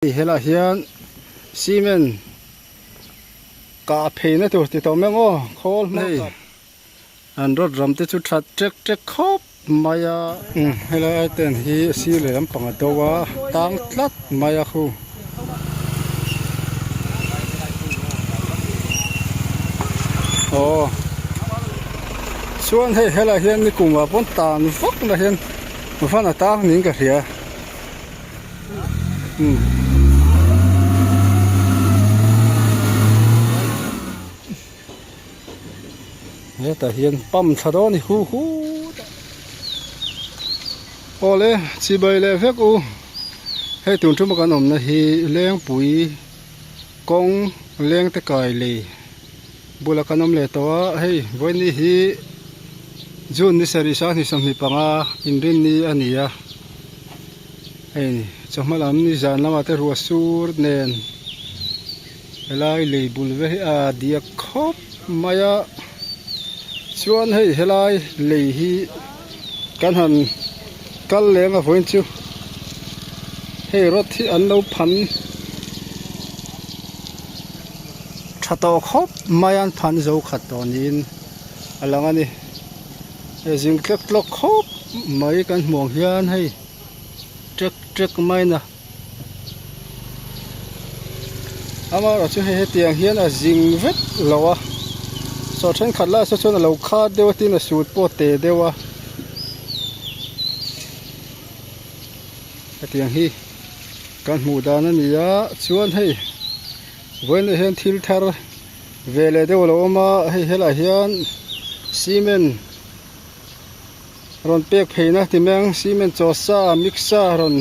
hela hian cement ka pheina tur ti to meng o khol nei an rod ram te chu that trek khop maya hela ten hi si le lam panga dowa tang tlat maya khu chuan hei hela hian ni kuma pon tan vak na hian mafana ta ning ka hria ta hian pam thado ni hu ole chi bai le vek u hei tun thuma kan om na hi leng pui kong leng te kai le bula kanom le to hei voini hi jun ni sari sa ni som ni panga inrin ni ania hei chamalam ni jan lama te ruwa sur nen helai le bul ve a dia khop maya chuan hei helai le hi kan han kal leng a voin chu hei rot hi an lo phan thato khop mayan phan zo khat tonin alangani jing tlek tlok khop mai kan mong hian hei trek mai na ama ro chu hei tiang hian a jing vet lawa so then khatla so chona lo kha dewa tin a sut po te dewa tiang hi kan mu dan ania chuan hei voin hen thil thar vele de lo ma hei hela hian cement ron pek pheina timeng cement chosa mixa ron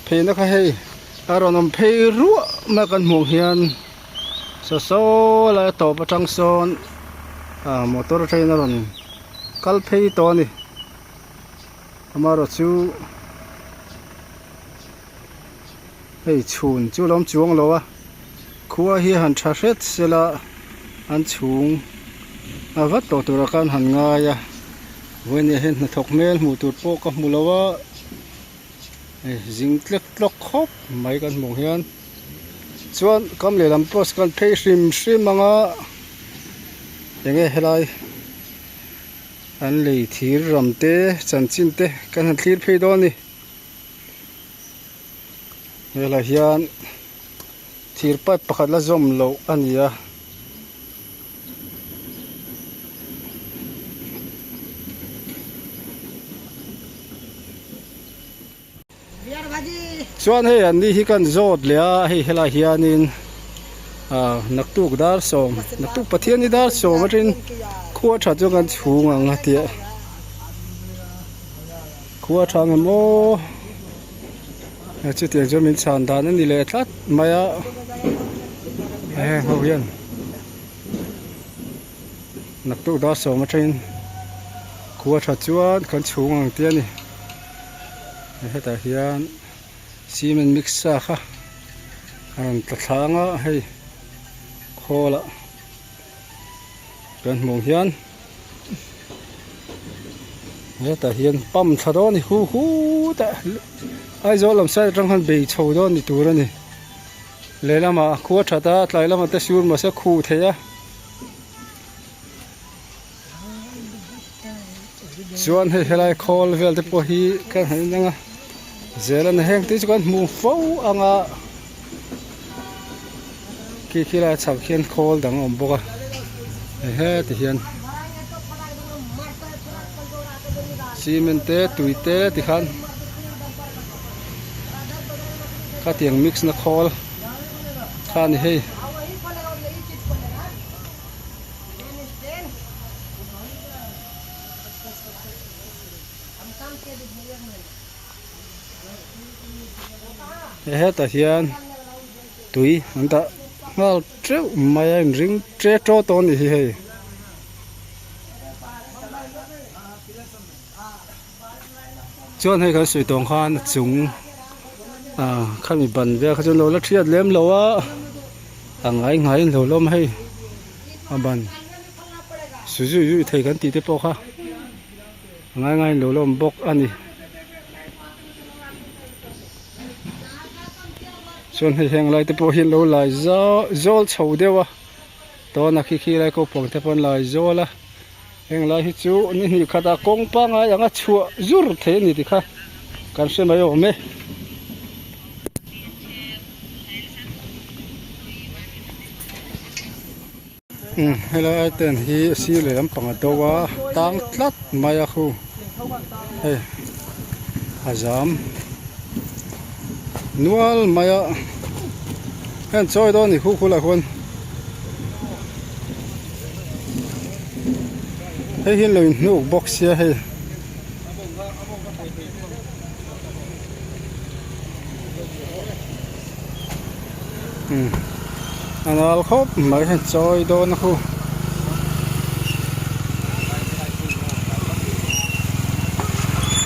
pheina kha hei aron om phei ru ma kan mong hian so la to patang son motor train ron kal phei to ni amaro chu hei chhun chu lom chuang lo a khuwa hi han tha hret sela an chung avat to tur kan han nga ya voin hen na thok mel mu tur po ka mulawa jing tlek tlok khop mai kan mong hian chuan kam le lam post kan phei hrim anga enge helai an lei thir ramte chanchin te kan han thlir phei do ni hela hian thir pai pakhat la zom lo ania chuan hei an ni hi kan zot le a hei hela hianin naktuk dar som naktuk pathian ni dar som atin khuwa tha chu kan chhung anga tia khuwa thang mo chu tiang jo min chan dan ani le thlat maya ho hian naktuk dar som atin khuwa tha chuan kan chhung ang tia ni heta hian cement mixa kha an tlathanga hei khola kan mong hian heta hian pam thado ni hu ta ai zo lam sai rang han bei chho do ni tur ani lelama khuwa thata tlailama te sur ma sa khu theya chuan hei helai khol vel te po hi kan hananga zelan heng ti chuan mu fo anga ki khila chak hian khol dang om boka he ti hian cement te tuite ti khan ka tiang mix na khol khan hei ta hian tui anta ngal treu mai ring tre to ton hi hei chuan hei ka sui tong khan chung khami ban ve kha lo la thiat lem lo a ngai lo lom hei ban suju yu thei kan ti te po kha ngai lo lom bok ani ส่วนให้แห่งไรแต่พอเห็นเราหลายโจลเฉาเดียวตอนนักขี้ไรก็ปองแต่พอนหลายโจละแห่งไรที่จูนี่หิขดากงปังอย่างงั้นชัวจุดเทนี่ดิค่ะกันเสียไม่ออกไหมให้เราเต้นที่สีเหลืองปังตัวตั้งทัดมาอยากคู่เฮ้อาจามนัวลมาอยากเห็นจอยตัวนี้คู่ละคนให้เห็นเลยนูกบ็อกเสียให้อันนั้นครบไม่เห็นจอยโดนนะคู่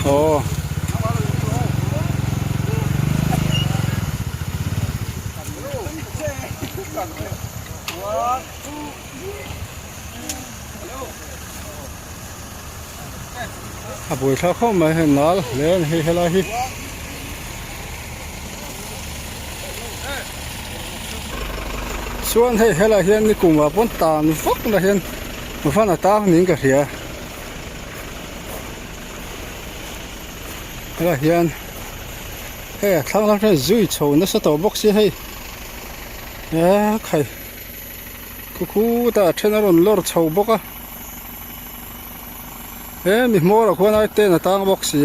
โอ้อาบุยถ้าเข้ามาเห็นนัลเล่นให้เฮลัยส่วนให้เฮลัยนี่กลุ่มว่าปนตานฟักนะเห็นมาฟันตาหนิงกะเสียเฮลัยเฮ้ทั้งทั้งจุยโชว์นั่นสตอบ็อกซี่ให้ใครคู่ตาเทนรอนลอร์โชว์บ็อกมีหม้อละคนไอ้เต้นตั้งบ็อกซี่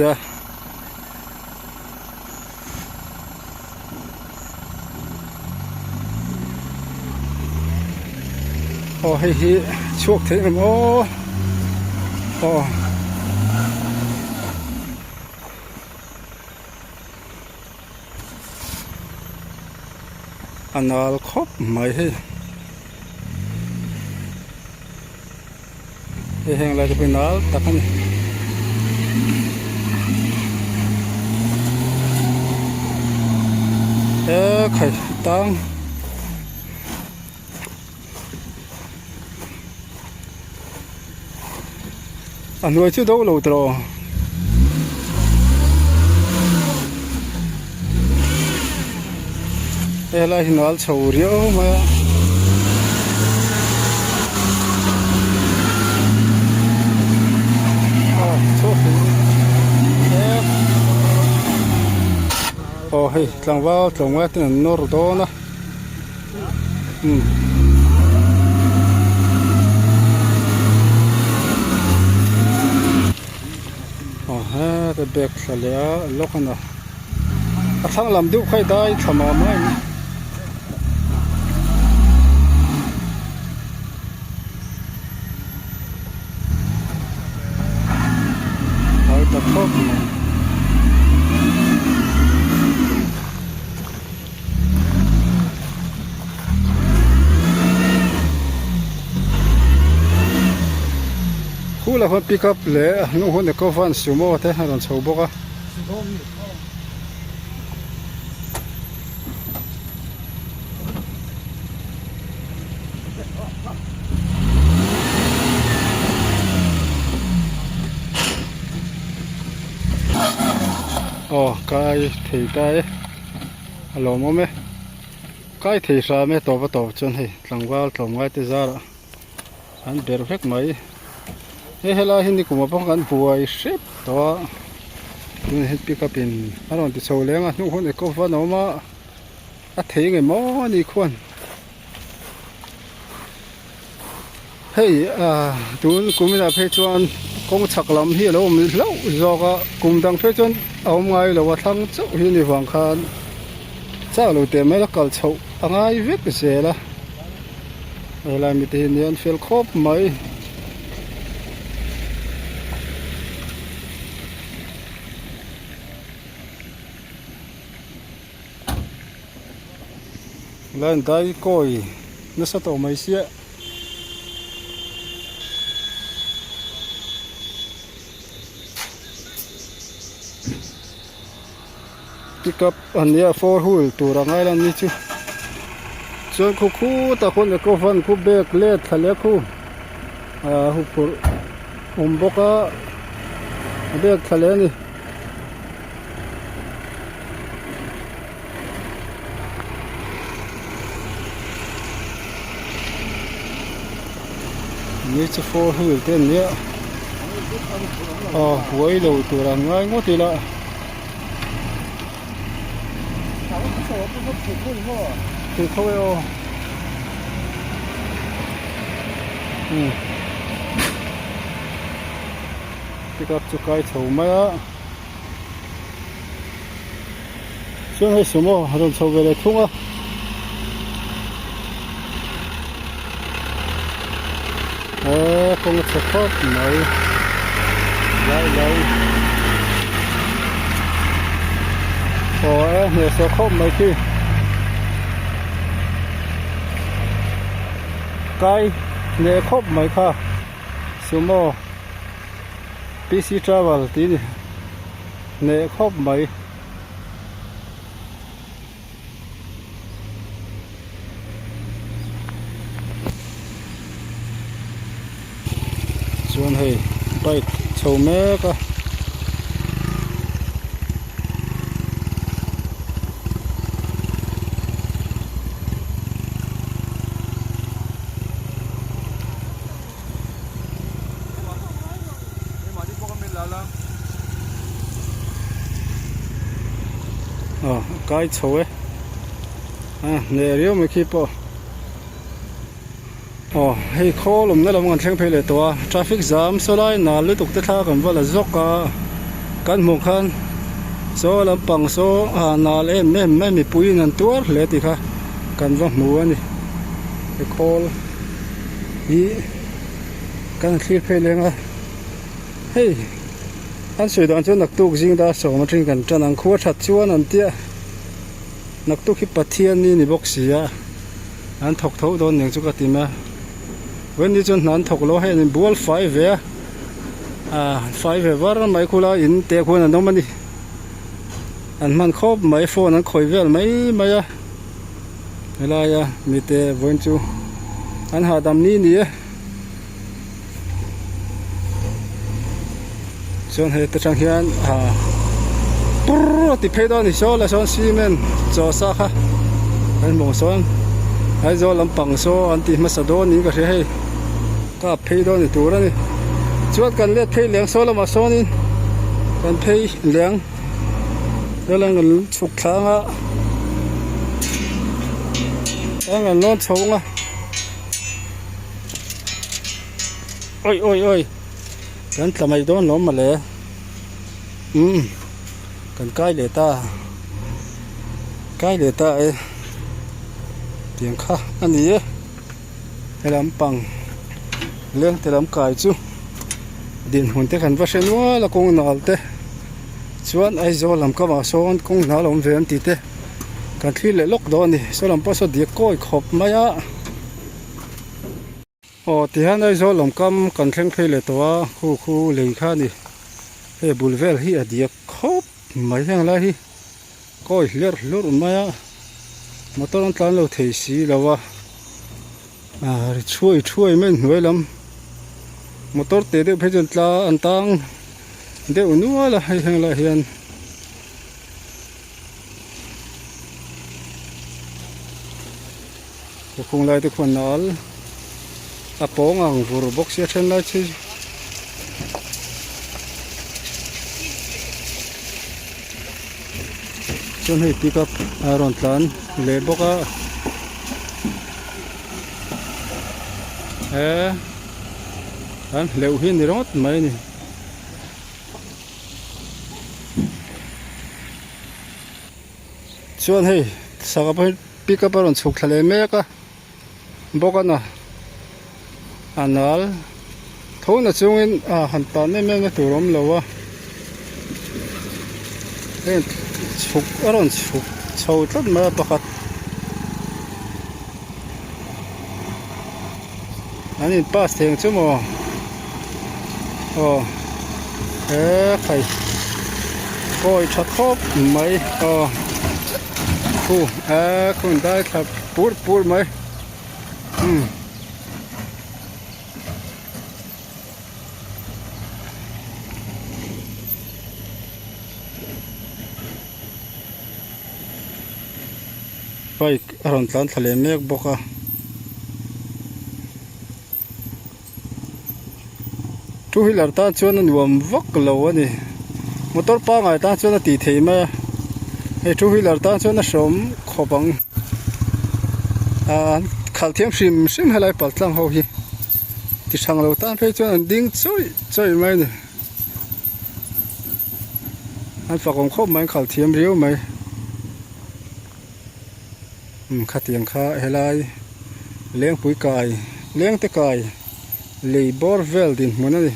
โอ้ให้ช่วงเทนโอ้อันนั้นครบไม่ให้แห่งอะไรจะเป็นนัลตักนี่ใครตั้งอันนู้นชื่อโดโลตรออะไรนัลชาวเรียวมาโอ้ยหลังว่าที่นั่นนอร์โดนะโอ้ฮะแต่เบกเสียล็อกนะทั้งลำดูใครได้ทำมาไหมเอาแต่ครบคู่ละคนปิกอัพเลยนู่นคนเด็กก็ฟันสูโม่แต่หารันชาวบกกายถีกายฮัลโหลมั้งไหมกายถีสาไม่ตอบจนให้หลังว่าหลังว่าที่จะอันเบอร์เฟกไหมเฮ้ยเราเห็นนี่กูมาป้องกันป่วยเจ็บตัวนี่เห็นปิกอัพเป็นอะไรที่โชว์เลี้ยงนู่นคนเด็กก็ฟันออกมาถีไงมั้งนี่ควรเฮ้ยดูกูไม่ได้เพจวนกงชักลำที่เราไม่เล่าจอกกุมดังเพจวนเอาไงเราว่าทั้งเจ้าที่นี่ฟังคันเจ้าเราเต็มไม่ละกัลเช่าอะไรเวกเสียละอะไรมีแต่เนียนเฟลครบไหมแล้วได้ก้อยนั่นสตอไม่เสียปิกอัพอันนี้4 wheel ตัวร่างไอ้นี่จู่ส่วนคู่ตะคนเด็กก็ฟันคู่เบรกเล็ดทะเลคู่หุบบกเบรกทะเลนี่ เ นี่จะโฟหือเต้นเนี้ยหวยเราตัวรังง่ายงดทีละคือเขาเอาที่กับจุกไก่ถูกไหมอ่ะช่วงให้สมอเราชอบอะไรทุ่งอ่ะคงจะครบไหมได้พอเนี่ยจะครบไหมคือไก่เนี่ยครบไหมค่ะสมอพีซีทราเวลที่นี่เนี่ยครบไหมส่วนให้ไปโชว์แม่ก็ไกด์โชว์เนี่ยเรียวไม่คิดป่ะให้โคลมนั่นเรามันเชิงเพลตัว traffic jam โซไลน่าลุตุกตะท่ากันว่าละจกกันหมู่คันโซลำปังโซนาเล่ไม่มีปุ๋ยนั่นตัวเลยติค่ะกันว่าหมู่นี่ให้โคลนี่กันคลีเพลงอ่ะเฮ้ยอันสุดอันจนนักตุกจิงดาสองมาถึงกันจนังขัวชัดชวนอันเตี้ยนักตุกฮิปปะเทียนนี่บอกเสียอันถกเท้าโดนอย่างจุกติมาวันนี้จนนั้นถกโลให้ในบัวไฟเวไฟเวว่าร์ไม่คุลาอินเตะคนนั้นต้องมันดิอันมันครบไม่โฟนั้นคอยเวลไม่อะไรมีแต่วันจูอันหาดำนี้นี่ส่วนเหตุจังเฮียนปุ๊บติดเพดานนี่โซ่และส่วนซีเมนต์จอสักฮะอันมองส่วนไอ้โซ่ลำปังโซ่อันที่มาสะดวกนี่ก็ใช่ให้ก็เพดานนี่ตัวนั่นนี่ส่วนกันเลือดเพเลี้ยงโซ่ละมาโซ่นี่กันเพเลี้ยงแล้วเราเงินฉุกช้างอ่ะแล้วเงินล้นชงอ่ะโอ้ยกันทำไมโดนล้มมาเลยกันใกล้เลยตาเตียงข้าอันนี้ให้ลำปังเลี้ยงแต่ลำกายจูดินหุ่นเตะกันว่าเช่นว่าละกงนอลเตะชวนไอ้โจลำก็มาโซนกงนอลมเวียนติเตะกันที่เล็กโดนนี่โซลำพอสดีก้อยขบมายะที่ฮันไอ้โจลำก็กันแข่งเพลย์ตัวคู่เลี้ยงข้านี่เฮ้บุลเวลฮีอดีขบไม่แห้งเลยฮีก้อยเลือดมายะมาตอนนั้นเราเทสีแล้วว่าช่วยไม่หน่วยลำมอเตอร์เตะเด็กเพจนตาอันตังเด็กนัวละให้แห้งละเฮียนก็คงไล่ทุกคนนอลปองอ่างฟูร์บ็อกเสียเช่นไรชีจนให้ปิกอัพรอนตันเล่บอกอันเลี้ยวหินรถไม่นี่ส่วนให้สักพักปิกอัพรอนสุกทะเลเมฆก็บอกกันนะอันนั้นทุนจงอินหันตานไม่ตัวรำเลยวะสุกอรอนสุกชาวตัดมาประคัดอันนี้ป้าเสียงชั่วโมงใครก็ชัดครบไหมคุณได้ครับปูดไหมไปอรอนตันทะเลเมฆบอก two wheeler ta chuan an nuam vak lo ani motor pa ngai ta chuan a ti thei ma he two wheeler ta chuan a som khopang khal thiam hrim helai pal tlang ho hi ti thang lo tan phei chuan an ding choi mai ni an fakong khop mai khal thiam riu mai khatiang kha helai leng pui kai leng te kai lei bor vel din monani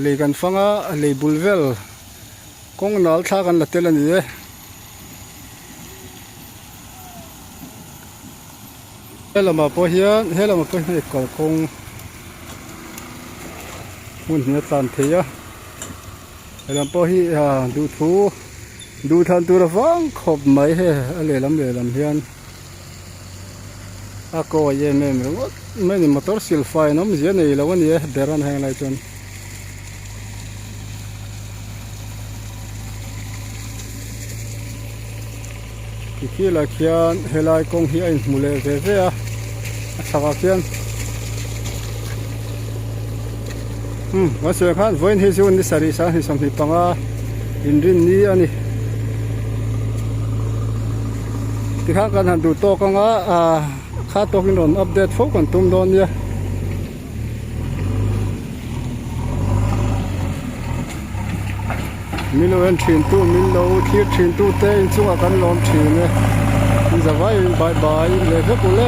lei kan fanga lei bulvel kong nal tha kan latel ani e helama po hi kal kong mun ne tan theya helam po hi du than tu ra wang khop mai he le lam hian a ko ye mem ro mai ni motor sil fai nom je nei lawan ye deran hang lai chon ki la khian helai kong hi ein mule ve a saka khian wa se khan voin hi zun ni sari sa hi som hi panga inrin ni ani ti kha kan han du to kanga kha to kin don update fo kon tum don ya milo en thin tu milo thir thin tu te in chunga kan lom thin ne in zawai bye le ve pule